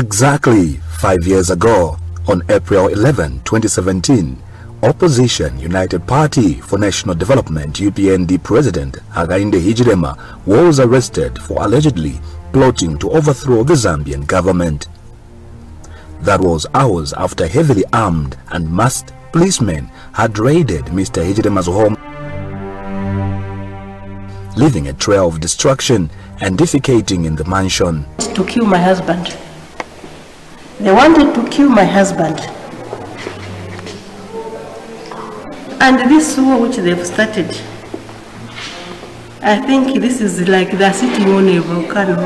Exactly 5 years ago, on April 11, 2017, Opposition United Party for National Development UPND President Hakainde Hichilema was arrested for allegedly plotting to overthrow the Zambian government. That was hours after heavily armed and masked policemen had raided Mr. Hichilema's home, leaving a trail of destruction and defecating in the mansion. To kill my husband. They wanted to kill my husband. And this war which they've started, I think this is like they're sitting on a volcano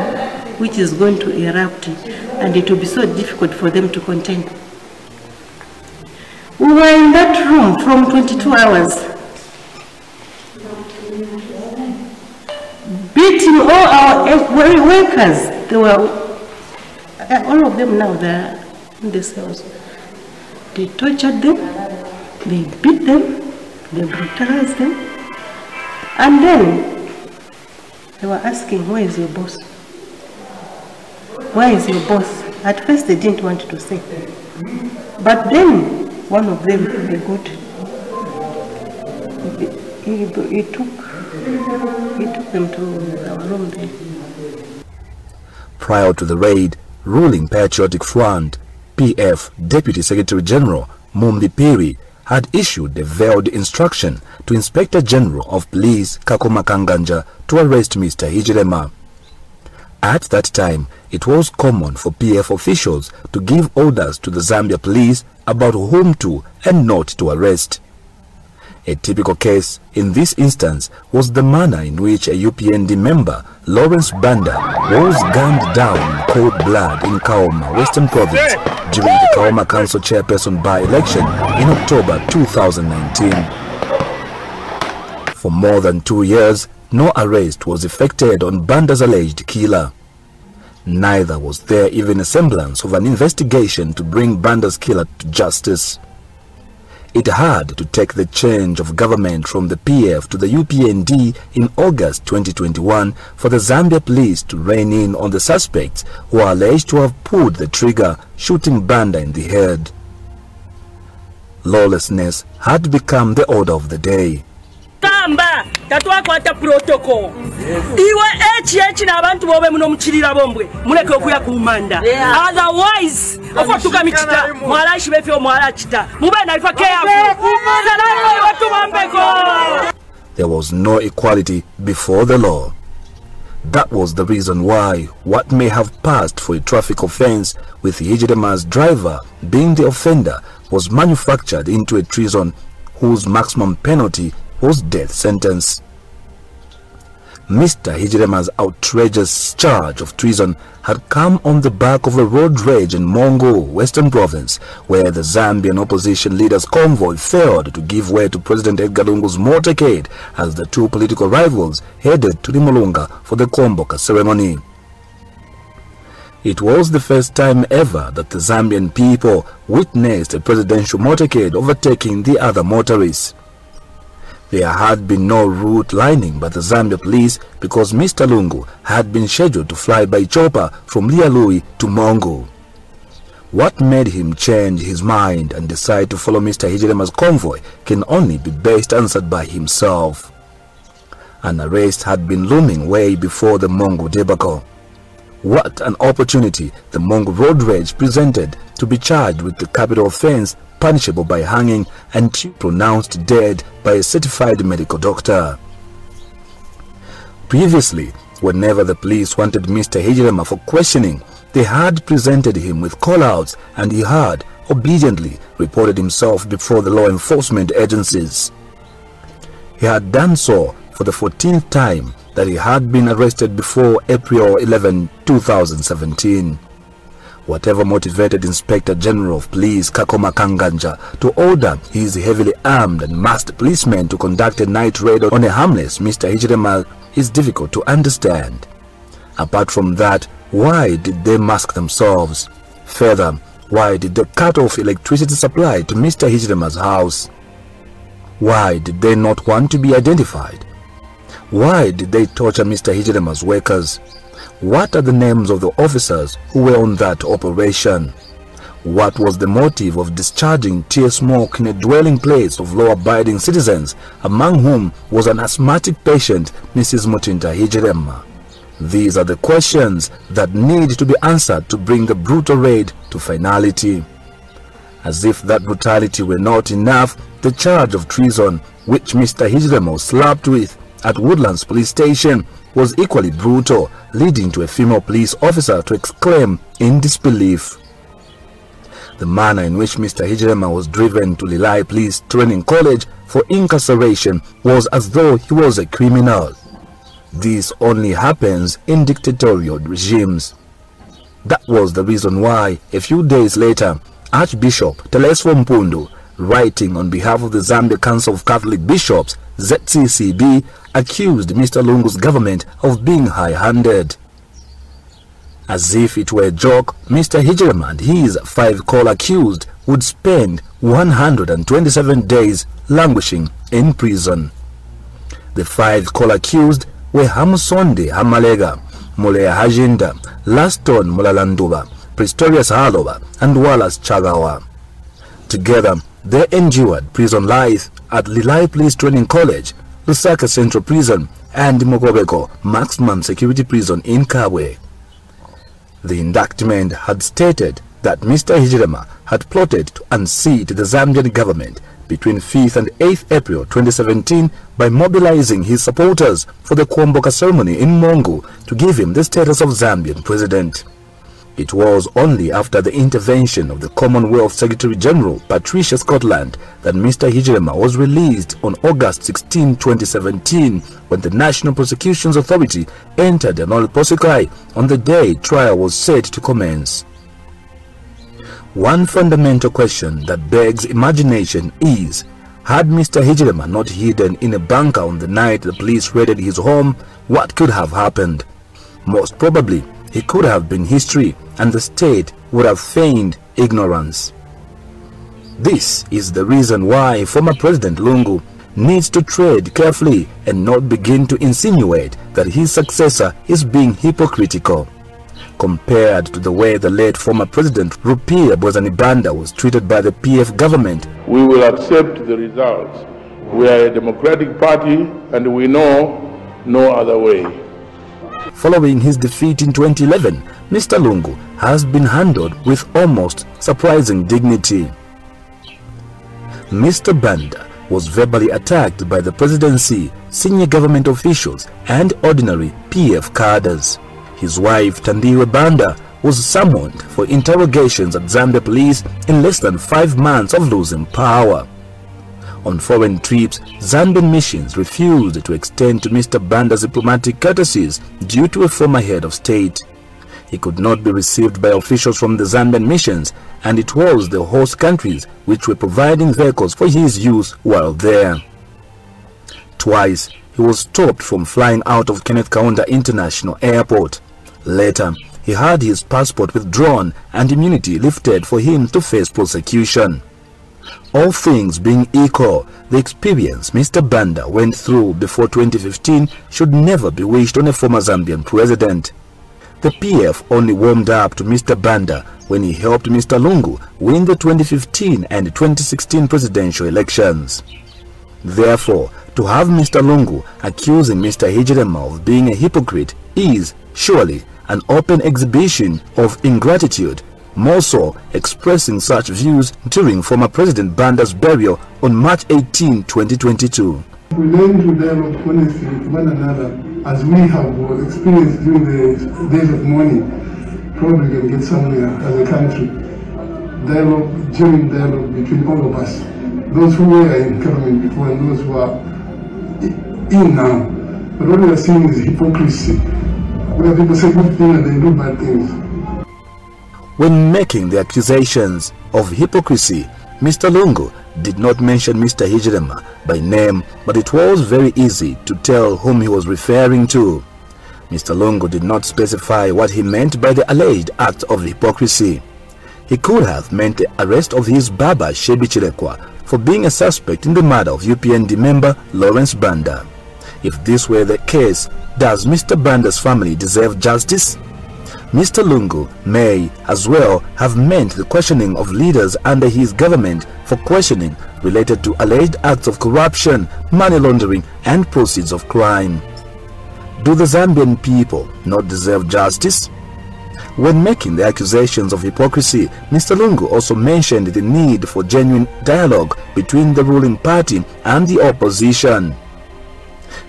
which is going to erupt, and it will be so difficult for them to contain. We were in that room from 22 hours, beating all our workers. They were, all of them now, they're in the cells. They tortured them, they beat them, they brutalized them, and then they were asking, where is your boss? Where is your boss? At first they didn't want to say, but then one of them, he took them to our room there. Prior to the raid, ruling Patriotic Front PF Deputy Secretary General Mumbi Piri had issued a veiled instruction to Inspector General of Police Kakoma Kanganja to arrest Mr. Hichilema. At that time, it was common for PF officials to give orders to the Zambia police about whom to and not to arrest. A typical case in this instance was the manner in which a UPND member, Lawrence Banda, was gunned down in cold blood in Kaoma, Western Province, during the Kaoma Council Chairperson by-election in October 2019. For more than 2 years, no arrest was effected on Banda's alleged killer. Neither was there even a semblance of an investigation to bring Banda's killer to justice. It had to take the change of government from the PF to the UPND in August 2021 for the Zambia police to rein in on the suspects who are alleged to have pulled the trigger, shooting Banda in the head. Lawlessness had become the order of the day. Protocol. Otherwise, there was no equality before the law. That was the reason why what may have passed for a traffic offense, with Hichilema's driver being the offender, was manufactured into a treason whose maximum penalty was death sentence. Mr. Hichilema's outrageous charge of treason had come on the back of a road rage in Mongo, Western Province, where the Zambian opposition leader's convoy failed to give way to President Edgar Lungu's motorcade as the two political rivals headed to Limolunga for the Komboka ceremony. It was the first time ever that the Zambian people witnessed a presidential motorcade overtaking the other motorists. There had been no route lining by the Zambia police because Mr. Lungu had been scheduled to fly by chopper from Lialui to Mongo. What made him change his mind and decide to follow Mr. Hichilema's convoy can only be best answered by himself. An arrest had been looming way before the Mongo debacle. What an opportunity the Mongo road rage presented to be charged with the capital offense punishable by hanging and pronounced dead by a certified medical doctor. Previously, whenever the police wanted Mr. Hichilema for questioning, they had presented him with call-outs and he had obediently reported himself before the law enforcement agencies. He had done so for the 14th time that he had been arrested before April 11, 2017. Whatever motivated Inspector General of Police Kakoma Kanganja to order his heavily armed and masked policemen to conduct a night raid on a harmless Mr. Hichilema is difficult to understand. Apart from that, why did they mask themselves? Further, why did they cut off electricity supply to Mr. Hichilema's house? Why did they not want to be identified? Why did they torture Mr. Hichilema's workers? What are the names of the officers who were on that operation? What was the motive of discharging tear smoke in a dwelling place of law-abiding citizens, among whom was an asthmatic patient, Mrs. Mutinda Hijirema? These are the questions that need to be answered to bring the brutal raid to finality. As if that brutality were not enough, the charge of treason which Mr. Hijirema was slapped with at Woodlands Police Station was equally brutal, leading to a female police officer to exclaim in disbelief. The manner in which Mr. Hijirema was driven to Lilai Police Training College for incarceration was as though he was a criminal. This only happens in dictatorial regimes. That was the reason why, a few days later, Archbishop Telesfo Mpundu, writing on behalf of the Zambia Council of Catholic Bishops, ZCCB, accused Mr. Lungu's government of being high-handed. As if it were a joke, Mr. Hijirema and his 5 co-accused would spend 127 days languishing in prison. The 5 co-accused were Hamusonde Hamalega, Moleya Hajinda, Laston Mulalanduba, Pistorius Haloba, and Wallace Chagawa. Together, they endured prison life at Lilai Police Training College, Lusaka Central Prison, and Mogobeko Maximum Security Prison in Kabwe. The indictment had stated that Mr. Hijirema had plotted to unseat the Zambian government between 5th and 8th April 2017 by mobilizing his supporters for the Kwamboka ceremony in Mongo to give him the status of Zambian president. It was only after the intervention of the Commonwealth Secretary-General Patricia Scotland that Mr. Hijirema was released on August 16, 2017, when the National Prosecutions Authority entered the nolle prosequi on the day trial was set to commence. One fundamental question that begs imagination is, had Mr. Hijirema not hidden in a bunker on the night the police raided his home, what could have happened? Most probably, he could have been history, and the state would have feigned ignorance. This is the reason why former President Lungu needs to tread carefully and not begin to insinuate that his successor is being hypocritical. Compared to the way the late former President Rupia Bozanibanda was treated by the PF government, we will accept the results. We are a democratic party and we know no other way. Following his defeat in 2011, Mr. Lungu has been handled with almost surprising dignity. Mr. Banda was verbally attacked by the presidency, senior government officials, and ordinary PF cadres. His wife, Tandiwe Banda, was summoned for interrogations at Zambia Police in less than 5 months of losing power. On foreign trips, Zambian missions refused to extend to Mr. Banda's diplomatic courtesies due to a former head of state. He could not be received by officials from the Zambian missions, and it was the host countries which were providing vehicles for his use while there. Twice, he was stopped from flying out of Kenneth Kaunda International Airport. Later, he had his passport withdrawn and immunity lifted for him to face prosecution. All things being equal, the experience Mr. Banda went through before 2015 should never be wished on a former Zambian president. The PF only warmed up to Mr. Banda when he helped Mr. Lungu win the 2015 and 2016 presidential elections. Therefore, to have Mr. Lungu accusing Mr. Hijirema of being a hypocrite is, surely, an open exhibition of ingratitude, more so expressing such views during former President Banda's burial on March 18, 2022. We learn to dialogue honestly with one another as we have experienced during the days of mourning. Probably we can get somewhere as a country. Dialogue, genuine dialogue between all of us. Those who were in government before and those who are in now. But what we are seeing is hypocrisy. Where people say good things and they do bad things. When making the accusations of hypocrisy, Mr. Lungu did not mention Mr. Hijirema by name, but it was very easy to tell whom he was referring to. Mr. Lungu did not specify what he meant by the alleged act of hypocrisy. He could have meant the arrest of his Baba Shebi Chirekwa for being a suspect in the murder of UPND member Lawrence Banda. If this were the case, does Mr. Banda's family deserve justice? Mr. Lungu may as well have meant the questioning of leaders under his government for questioning related to alleged acts of corruption, money laundering, and proceeds of crime. Do the Zambian people not deserve justice? When making the accusations of hypocrisy, Mr. Lungu also mentioned the need for genuine dialogue between the ruling party and the opposition.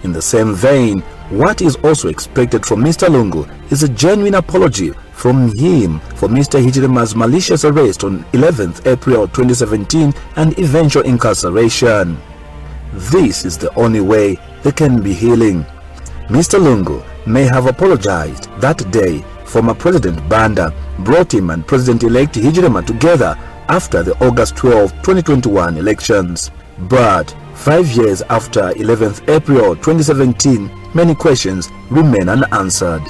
In the same vein, what is also expected from Mr. Lungu is a genuine apology from him for Mr. Hichilema's malicious arrest on 11th April 2017 and eventual incarceration. This is the only way there can be healing. Mr. Lungu may have apologized that day. Former President Banda brought him and President-elect Hichilema together after the August 12, 2021 elections. But 5 years after 11th April 2017, many questions remain unanswered.